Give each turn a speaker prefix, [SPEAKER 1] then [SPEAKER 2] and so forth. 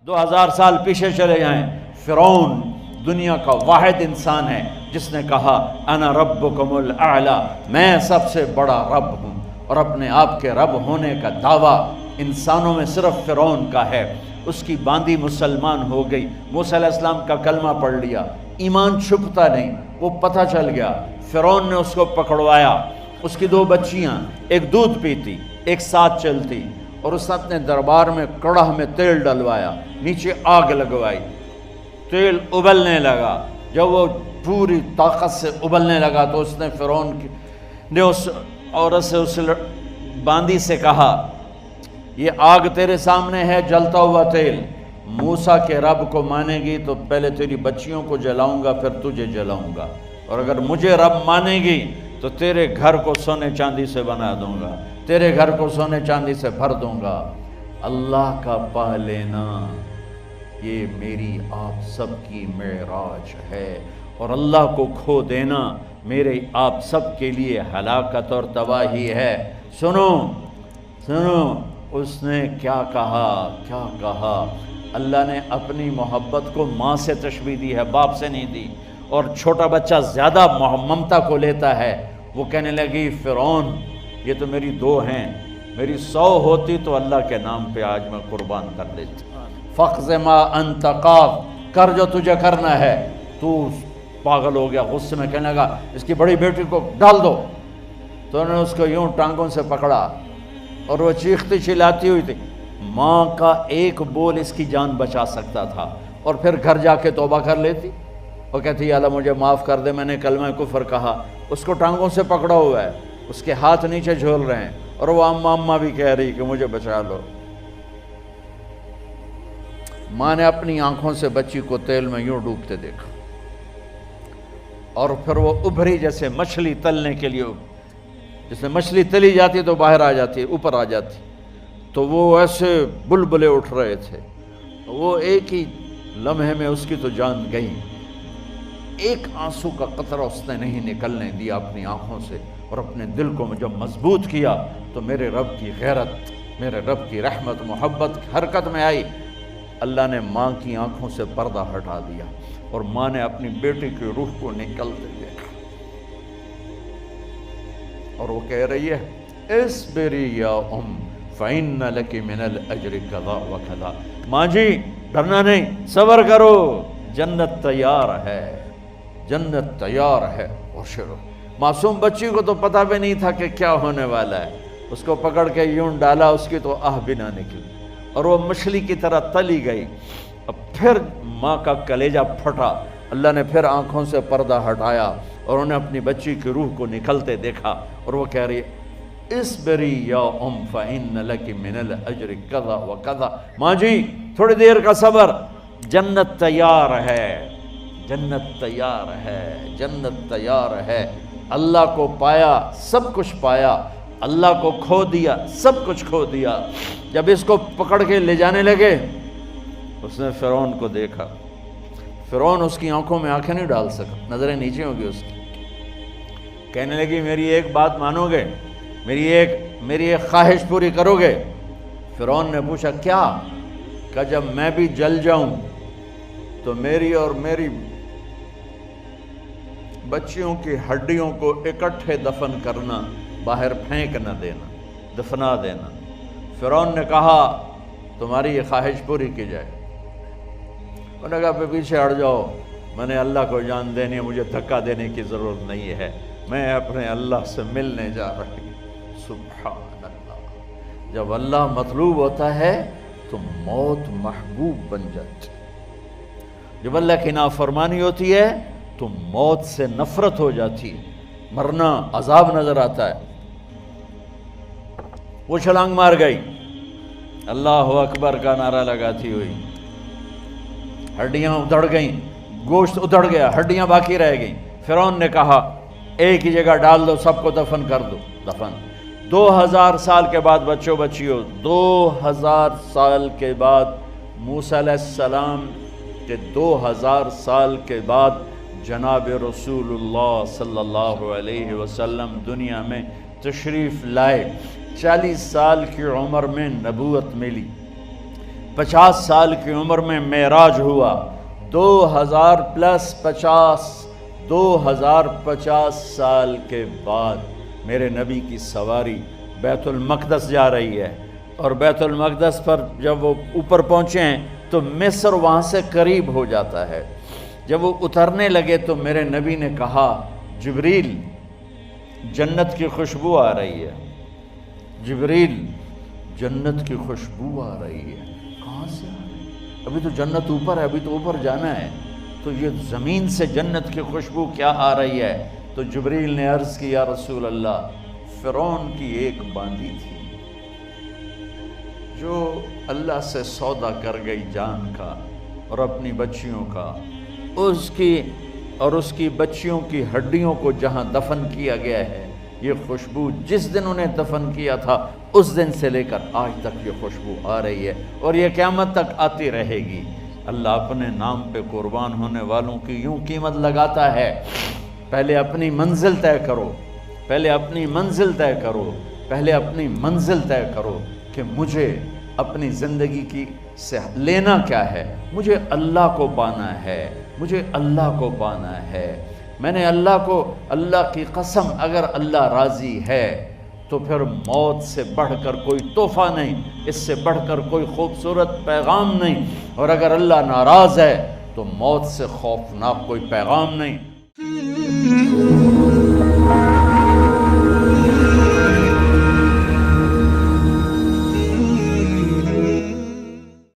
[SPEAKER 1] 2000 سال پیچھے چلے جائیں، فرعون دنیا کا واحد انسان ہے جس نے کہا انا ربکم الاعلی، میں سب سے بڑا رب ہوں، اور اپنے آپ کے رب ہونے کا دعویٰ انسانوں میں صرف فرعون کا ہے۔ اس کی باندی مسلمان ہو گئی، موسیٰ علیہ السلام کا کلمہ پڑھ لیا، ایمان چھپتا نہیں، وہ پتہ چل گیا، فرعون نے اس کو پکڑوایا۔ اس کی 2 بچیاں، ایک دودھ پیتی ایک ساتھ چلتی، اور اس نے اپنے دربار میں کڑاہ میں تیل ڈلوایا، نیچے آگ لگوائی، تیل ابلنے لگا۔ جب وہ پوری طاقت سے ابلنے لگا تو اس نے فرعون نے اس عورت سے، اس باندی سے کہا یہ آگ تیرے سامنے ہے، جلتا ہوا تیل، موسیٰ کے رب کو مانے گی تو پہلے تیری بچیوں کو جلاؤں گا پھر تجھے جلاؤں گا، اور اگر مجھے رب مانے گی تو تیرے گھر کو سونے چاندی سے بنا دوں گا، تیرے گھر کو سونے چاندی سے بھر دوں گا۔ اللہ کا پا لینا یہ میری آپ سب کی معراج ہے، اور اللہ کو کھو دینا میرے آپ سب کے لیے ہلاکت اور تباہی ہے۔ سنو سنو اس نے کیا کہا۔ اللہ نے اپنی محبت کو ماں سے تشبیہ دی ہے، باپ سے نہیں دی، اور چھوٹا بچہ زیادہ ممتا کو لیتا ہے۔ وہ کہنے لگی فرعون یہ تو میری 2 ہیں، میری 100 ہوتی تو اللہ کے نام پہ آج میں قربان کر دیتی۔ فَقْضِ مَا أَنْتَ قَاضٍ، کر جو تجھے کرنا ہے۔ تو پاگل ہو گیا، غصے میں کہنے لگا اس کی بڑی بیٹی کو ڈال دو۔ تو انہوں نے اس کو یوں ٹانگوں سے پکڑا، اور وہ چیختی چلاتی ہوئی تھی۔ ماں کا ایک بول اس کی جان بچا سکتا تھا، اور پھر گھر جا کے توبہ کر لیتی اور کہتی اللہ مجھے معاف کر دے، میں نے کلمہ کفر کہا۔ اس کو ٹانگوں سے پکڑا ہوا ہے، اس کے ہاتھ نیچے جھول رہے ہیں، اور وہ اماں بھی کہہ رہی کہ مجھے بچا لو۔ ماں نے اپنی آنکھوں سے بچی کو تیل میں یوں ڈوبتے دیکھا، اور پھر وہ ابھری جیسے مچھلی تلنے کے لیے، جس میں مچھلی تلی جاتی تو باہر آ جاتی، اوپر آ جاتی، تو وہ ایسے بلبلے اٹھ رہے تھے۔ وہ ایک ہی لمحے میں اس کی تو جان گئی، ایک آنسو کا قطرہ اس نے نہیں نکلنے دیا اپنی آنکھوں سے، اور اپنے دل کو جب مضبوط کیا تو میرے رب کی غیرت، میرے رب کی رحمت محبت حرکت میں آئی۔ اللہ نے ماں کی آنکھوں سے پردہ ہٹا دیا، اور ماں نے اپنی بیٹی کی روح کو نکلتے دیکھا، اور وہ کہہ رہی ہے اصبری یا فإن لک من الأجر کذا وکذا۔ ماں جی ڈرنا نہیں، صبر کرو، جنت تیار ہے، جنت تیار ہے۔ ابشروا، معصوم بچی کو تو پتہ بھی نہیں تھا کہ کیا ہونے والا ہے، اس کو پکڑ کے یوں ڈالا، اس کی تو آہ بھی نہ نکلی، اور وہ مچھلی کی طرح تلی گئی۔ اب پھر ماں کا کلیجہ پھٹا، اللہ نے پھر آنکھوں سے پردہ ہٹایا، اور انہیں اپنی بچی کی روح کو نکلتے دیکھا، اور وہ کہہ رہی ہے اصبری یا فإن لک من الأجر کذا وکذا۔ ماں جی تھوڑی دیر کا صبر، جنت تیار ہے، جنت تیار ہے، جنت تیار ہے۔ اللہ کو پایا سب کچھ پایا، اللہ کو کھو دیا سب کچھ کھو دیا۔ جب اس کو پکڑ کے لے جانے لگے، اس نے فرعون کو دیکھا۔ فرعون اس کی آنکھوں میں آنکھیں نہیں ڈال سکا، نظریں نیچے ہوں گی اس کی۔ کہنے لگی میری ایک بات مانو گے، میری ایک خواہش پوری کرو گے؟ فرعون نے پوچھا کیا؟ کہ جب میں بھی جل جاؤں تو میری اور میری بچیوں کی ہڈیوں کو اکٹھے دفن کرنا، باہر پھینک نہ دینا، دفنا دینا۔ فرعون نے کہا تمہاری یہ خواہش پوری کی جائے۔ انہوں نے کہا پیچھے ہٹ جاؤ، میں نے اللہ کو جان دینی ہے، مجھے دھکا دینے کی ضرورت نہیں ہے، میں اپنے اللہ سے ملنے جا رہی ہوں۔ سبحان اللہ، جب اللہ مطلوب ہوتا ہے تو موت محبوب بن جاتی، جب اللہ کی نافرمانی ہوتی ہے تو موت سے نفرت ہو جاتی، مرنا عذاب نظر آتا ہے۔ وہ چھلانگ مار گئی، اللہ اکبر کا نعرہ لگاتی ہوئی، ہڈیاں ادھڑ گئیں، گوشت ادھڑ گیا، ہڈیاں باقی رہ گئیں۔ فرعون نے کہا ایک ہی جگہ ڈال دو، سب کو دفن کر دو۔ دفن 2000 سال کے بعد، بچوں بچیوں 2000 سال کے بعد، موسیٰ علیہ السلام کے 2000 سال کے بعد جناب رسول اللہ صلی اللہ علیہ وسلم دنیا میں تشریف لائے۔ 40 سال کی عمر میں نبوت ملی، 50 سال کی عمر میں معراج ہوا، 2050 سال کے بعد میرے نبی کی سواری بیت المقدس جا رہی ہے، اور بیت المقدس پر جب وہ اوپر پہنچے ہیں تو مصر وہاں سے قریب ہو جاتا ہے۔ جب وہ اترنے لگے تو میرے نبی نے کہا جبریل جنت کی خوشبو آ رہی ہے، جبریل جنت کی خوشبو آ رہی ہے، کہاں سے آ رہی ہے؟ ابھی تو جنت اوپر ہے، ابھی تو اوپر جانا ہے، تو یہ زمین سے جنت کی خوشبو کیا آ رہی ہے؟ تو جبریل نے عرض کی یا رسول اللہ، فرعون کی ایک باندی تھی جو اللہ سے سودا کر گئی جان کا اور اپنی بچیوں کا، اس کی بچیوں کی ہڈیوں کو جہاں دفن کیا گیا ہے، یہ خوشبو جس دن انہیں دفن کیا تھا اس دن سے لے کر آج تک یہ خوشبو آ رہی ہے، اور یہ قیامت تک آتی رہے گی۔ اللہ اپنے نام پہ قربان ہونے والوں کی یوں قیمت لگاتا ہے، پہلے اپنی منزل طے کرو، پہلے اپنی منزل طے کرو، پہلے اپنی منزل طے کرو کہ مجھے اپنی زندگی کی سے لینا کیا ہے، مجھے اللہ کو پانا ہے، مجھے اللہ کو پانا ہے۔ میں نے اللہ کی قسم، اگر اللہ راضی ہے تو پھر موت سے بڑھ کر کوئی تحفہ نہیں، اس سے بڑھ کر کوئی خوبصورت پیغام نہیں، اور اگر اللہ ناراض ہے تو موت سے خوفناک کوئی پیغام نہیں۔